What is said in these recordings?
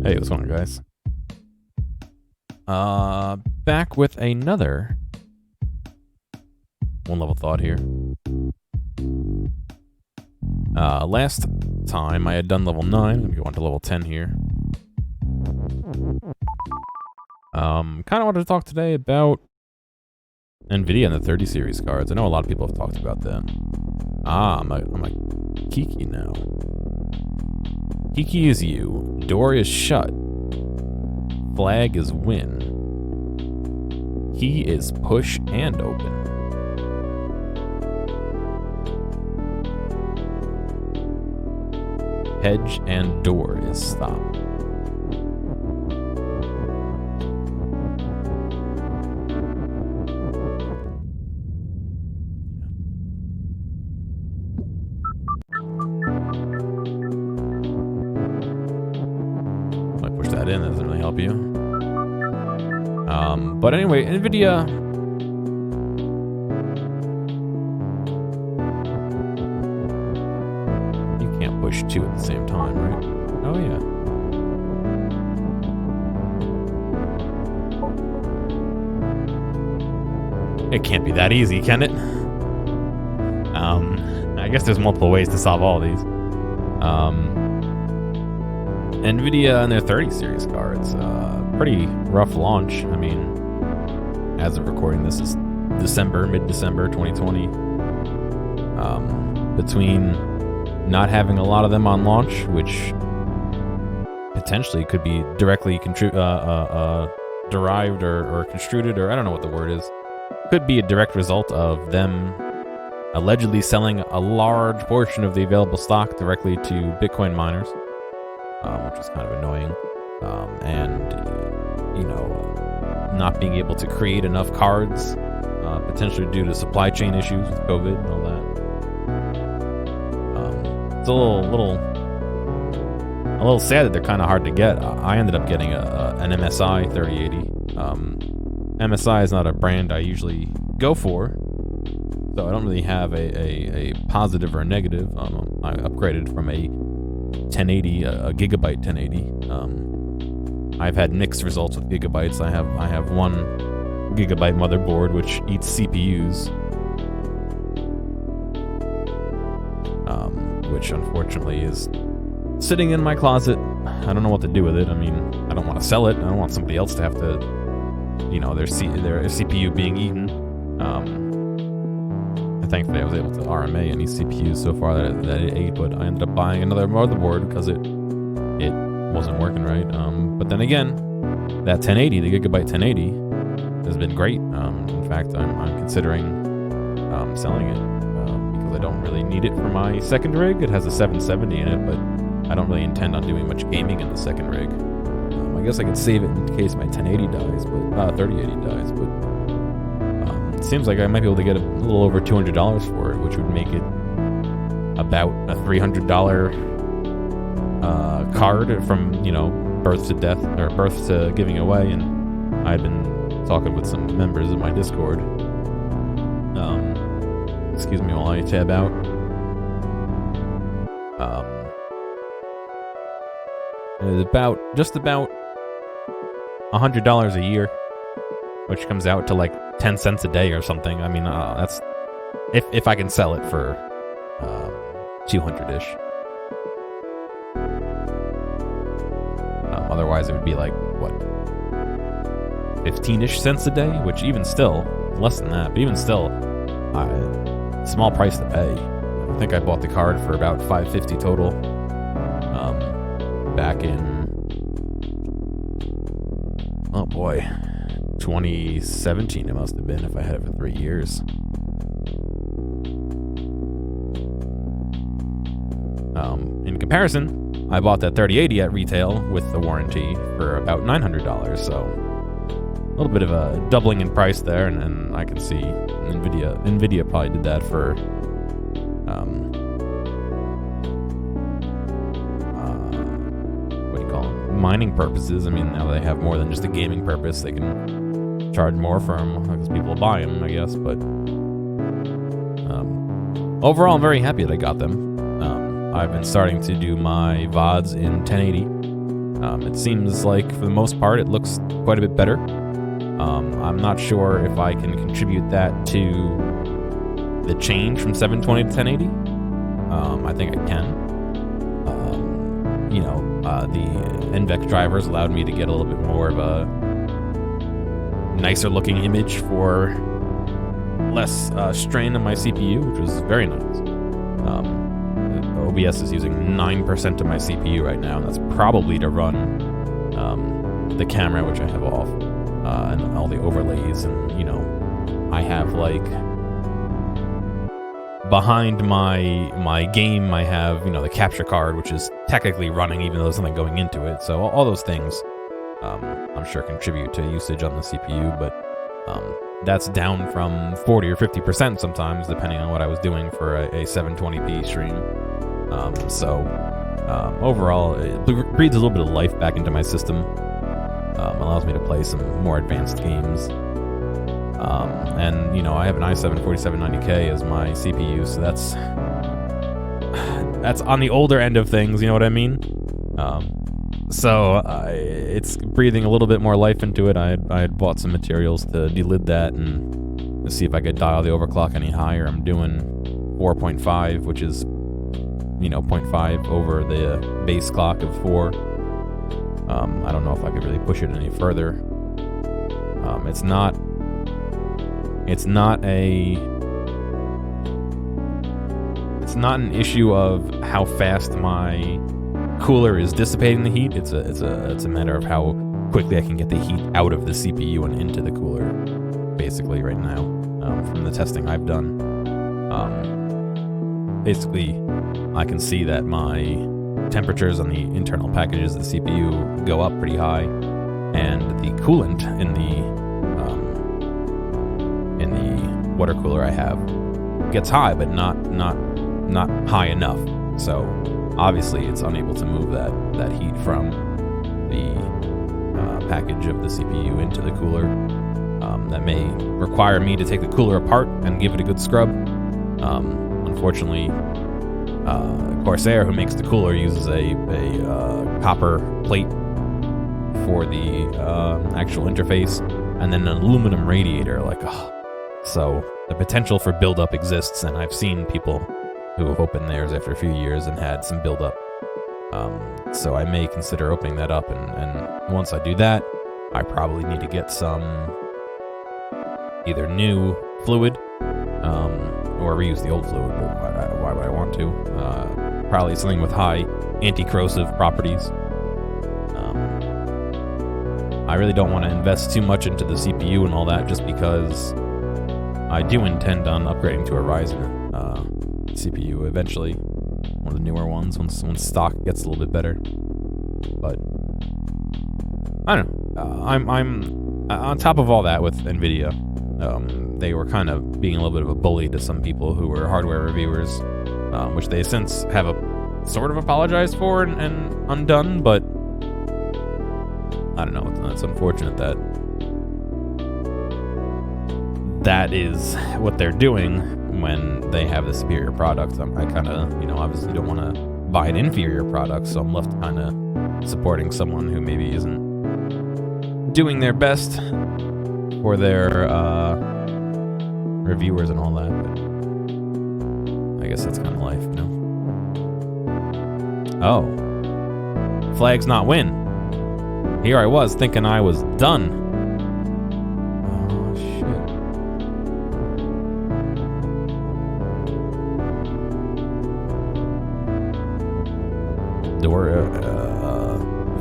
Hey, what's going on, guys? Back with another one level thought here. Last time I had done level 9. I'm gonna go on to level 10 here. Kind of wanted to talk today about Nvidia and the 30 series cards. I know a lot of people have talked about them. I'm a Kiki now. Kiki is you. Door is shut. Flag is win. Key is push and open. Hedge and door is stop. I push that in, that doesn't really help you. But anyway, Nvidia you can't push two at the same time, right? Oh yeah. It can't be that easy, can it? I guess there's multiple ways to solve all these. Nvidia and their 30 series cards, pretty rough launch. I mean, as of recording, this is mid-December 2020. Between not having a lot of them on launch, which potentially could be directly derived or construed, or I don't know what the word is, could be a direct result of them allegedly selling a large portion of the available stock directly to Bitcoin miners, which is kind of annoying, and not being able to create enough cards, potentially due to supply chain issues with COVID and all that. It's a little sad that they're kind of hard to get. I ended up getting an MSI 3080. MSI is not a brand I usually go for, so I don't really have a positive or a negative. I upgraded from a 1080, a gigabyte 1080. I've had mixed results with gigabytes. I have 1 gigabyte motherboard which eats CPUs, which unfortunately is sitting in my closet. I don't know what to do with it. I mean, I don't want to sell it. I don't want somebody else to have to, their CPU being eaten. Thankfully, I was able to RMA any CPUs so far that it ate, but I ended up buying another motherboard because it wasn't working right. But then again, that 1080, the gigabyte 1080, has been great. In fact, I'm considering selling it because I don't really need it for my second rig. It has a 770 in it, but I don't really intend on doing much gaming in the second rig. I guess I could save it in case my 1080 dies, but 3080 dies, but it seems like I might be able to get a little over $200 for it, which would make it about a $300 card from, birth to death, or birth to giving away. And I've been talking with some members of my Discord. Excuse me while I tab out. It's just about $100 a year, which comes out to like 10 cents a day or something. I mean, that's if I can sell it for 200-ish. Otherwise, it would be like, what, 15-ish cents a day, which even still, less than that, but even still, small price to pay. I think I bought the card for about $550 total back in, oh boy, 2017 it must have been, if I had it for 3 years. In comparison, I bought that 3080 at retail with the warranty for about $900, so a little bit of a doubling in price there, and I can see Nvidia probably did that for what do you call them? Mining purposes. I mean, now they have more than just a gaming purpose. They can charge more for them because people buy them, I guess. But overall, I'm very happy that I got them. I've been starting to do my VODs in 1080. It seems like, for the most part, it looks quite a bit better. I'm not sure if I can contribute that to the change from 720 to 1080. I think I can. The NVEC drivers allowed me to get a little bit more of a nicer looking image for less strain on my CPU, which was very nice. OBS is using 9% of my CPU right now, and that's probably to run the camera, which I have off, and all the overlays, and I have like behind my game, I have the capture card, which is technically running even though there's something going into it. So all those things, I'm sure contribute to usage on the CPU, but that's down from 40 or 50% sometimes, depending on what I was doing for a 720p stream. Overall, it breathes a little bit of life back into my system. Allows me to play some more advanced games. And I have an i7 4790K as my CPU, so that's on the older end of things, you know what I mean? It's breathing a little bit more life into it. I had bought some materials to delid that and to see if I could dial the overclock any higher. I'm doing 4.5, which is 0.5 over the base clock of 4. I don't know if I could really push it any further. It's not an issue of how fast my cooler is dissipating the heat. It's a matter of how quickly I can get the heat out of the CPU and into the cooler, basically, right now, from the testing I've done. Basically, I can see that my temperatures on the internal packages of the CPU go up pretty high, and the coolant in the water cooler I have gets high, but not high enough. So obviously it's unable to move that heat from the package of the CPU into the cooler. That may require me to take the cooler apart and give it a good scrub. Unfortunately, Corsair, who makes the cooler, uses a copper plate for the actual interface, and then an aluminum radiator. So the potential for buildup exists, and I've seen people who have opened theirs after a few years and had some buildup. So I may consider opening that up, and once I do that, I probably need to get some either new fluid or reuse the old fluid. Why would I want to? Probably something with high anti-corrosive properties. I really don't want to invest too much into the CPU and all that, just because I do intend on upgrading to a Ryzen CPU eventually, one of the newer ones, once stock gets a little bit better. But I don't know. I'm on top of all that with Nvidia. They were kind of being a little bit of a bully to some people who were hardware reviewers, which they since have sort of apologized for and undone. But I don't know. It's unfortunate that is what they're doing when they have the superior product. I kind of, obviously don't want to buy an inferior product, so I'm left kind of supporting someone who maybe isn't doing their best for their reviewers and all that. But I guess that's kind of life, Oh. Flags not win. Here I was thinking I was done. Oh, shit.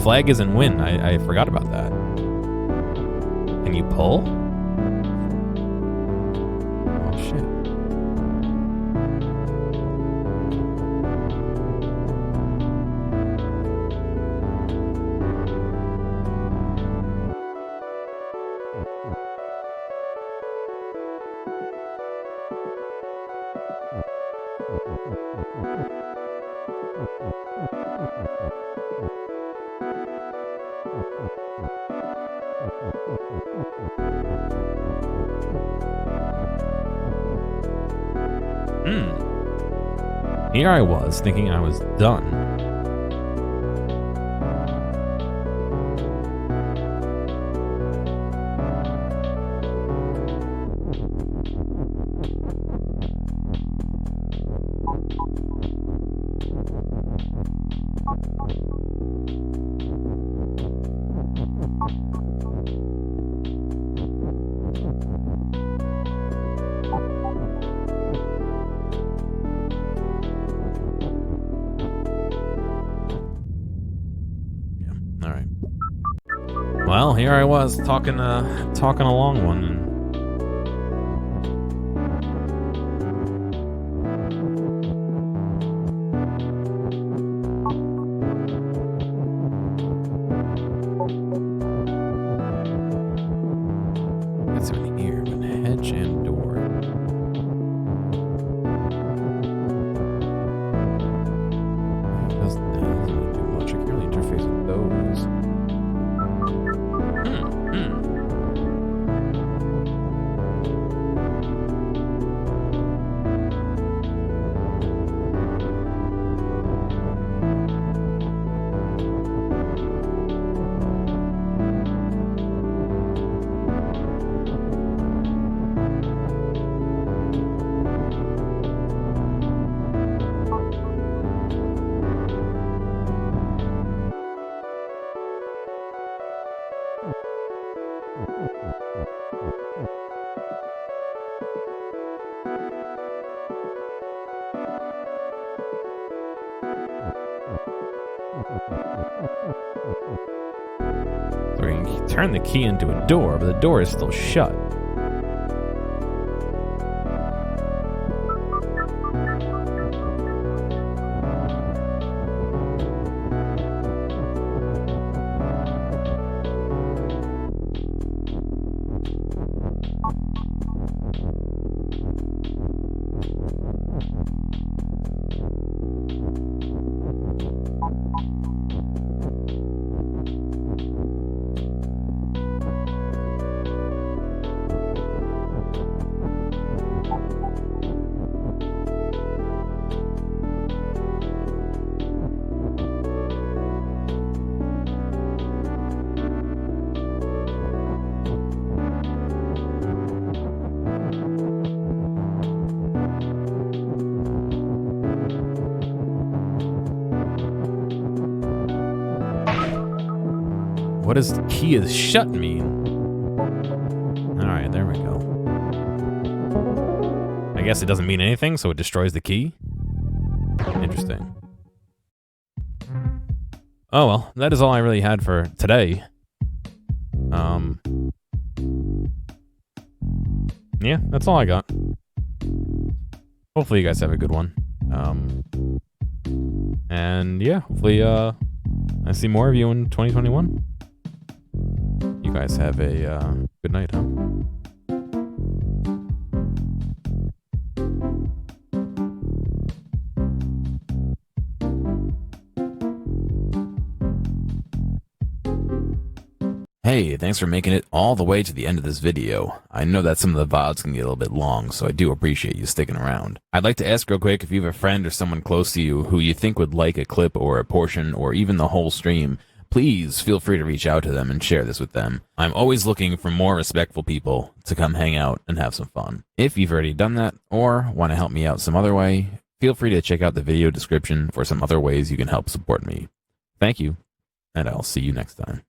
Flag isn't win. I forgot about that. Can you pull? Oh, shit. Here I was thinking I was done. Well, here I was talking a long one. And that's in here, but hedge and door. Doesn't really do much. I can really interface with those. So we can turn the key into a door, but the door is still shut. What does the key is shut mean? Alright, there we go. I guess it doesn't mean anything, so it destroys the key? Interesting. Oh well, that is all I really had for today. Yeah, that's all I got. Hopefully you guys have a good one. And yeah, hopefully I see more of you in 2021. You guys have a good night, huh? Hey, thanks for making it all the way to the end of this video. I know that some of the VODs can get a little bit long, so I do appreciate you sticking around. I'd like to ask real quick if you have a friend or someone close to you who you think would like a clip or a portion or even the whole stream, please feel free to reach out to them and share this with them. I'm always looking for more respectful people to come hang out and have some fun. If you've already done that or want to help me out some other way, feel free to check out the video description for some other ways you can help support me. Thank you, and I'll see you next time.